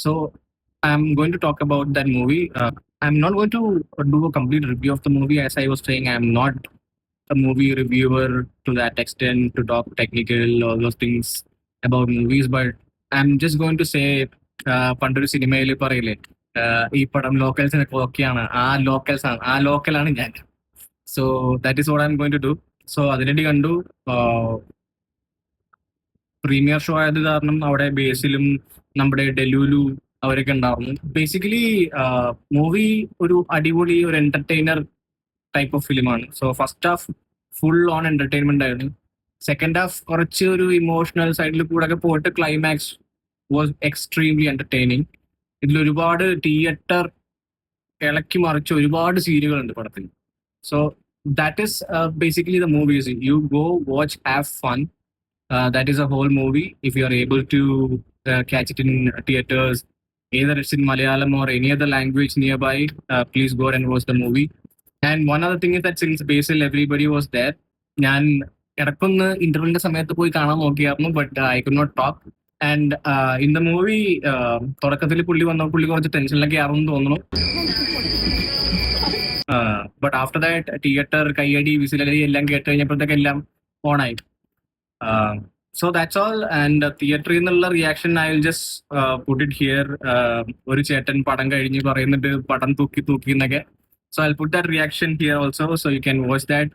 So I'm going to talk about that movie. I'm not going to do a complete review of the movie. As I was saying, I'm not a movie reviewer to that extent to talk technical all those things about movies. But I'm just going to say, പണ്ടൊരു സിനിമയിൽ പറയില്ലേ, ഈ പടം ലോക്കൽസിനൊക്കെ ഓക്കെയാണ്, ആ ലോക്കലാണ് ഞാൻ. So that is what I'm going to do. So അതിനുവേണ്ടി കണ്ടു. പ്രീമിയർ ഷോ ആയത് കാരണം അവിടെ ബേസിലും നമ്മുടെ ഡെലുലു അവരൊക്കെ ഉണ്ടായിരുന്നു. ബേസിക്കലി മൂവി ഒരു അടിപൊളി ഒരു എന്റർടൈനർ ടൈപ്പ് ഓഫ് ഫിലിമാണ്. So first half full on entertainment ആയിരുന്നു. സെക്കൻഡ് ഹാഫ് കുറച്ച് ഒരു ഇമോഷണൽ സൈഡിൽ കൂടെ ഒക്കെ പോയിട്ട് ക്ലൈമാക്സ് വാസ് എക്സ്ട്രീംലി എന്റർടൈനിങ്. ഇതിൽ ഒരുപാട് തിയേറ്റർ ഇളക്കി മറിച്ച ഒരുപാട് സീനുകളുണ്ട് പടത്തിൽ. So that is basically the movies. You go watch, have fun. That is a whole movie. If you are able to catch it in theaters, either it's in Malayalam or any other language nearby, please go and watch the movie. And one other thing is that since Basil everybody was there, ഞാൻ ഇടക്കൊന്ന് ഇന്റർവെല്ലിന്റെ സമയത്ത് പോയി കാണാൻ നോക്കിയായിരുന്നു, but I could not talk. And in the movie തുടക്കത്തിൽ പുള്ളി കുറച്ച് ടെൻഷനിലൊക്കെ ആണെന്ന് തോന്നുന്നു. ബട്ട് ആഫ്റ്റർ ദാറ്റ് തിയേറ്റർ കയ്യടി വിസിലടി എല്ലാം കേട്ട് കഴിഞ്ഞപ്പോഴത്തേക്ക് എല്ലാം ഓണായി. So that's all. And theatre എന്നുള്ള reaction I will just put it here. ഒരു ചേട്ടൻ പടം കഴിഞ്ഞ് പറയുന്നുണ്ട് പടം തൂക്കി എന്നൊക്കെ. So I'll put that reaction here also, so you can watch that.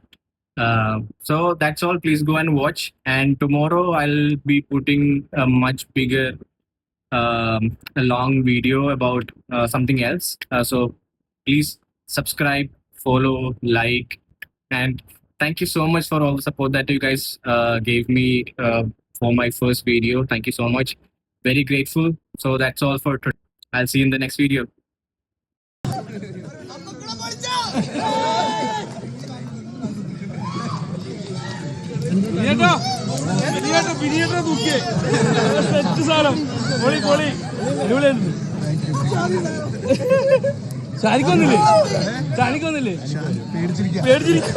So that's all. Please go and watch. And tomorrow I'll be putting a much bigger, a long video about something else. So please subscribe, follow, like, and thank you so much for all the support that you guys gave me for my first video. Thank you so much. Very grateful. So that's all for today. I'll see you in the next video. പേടിച്ചിരിക്കും.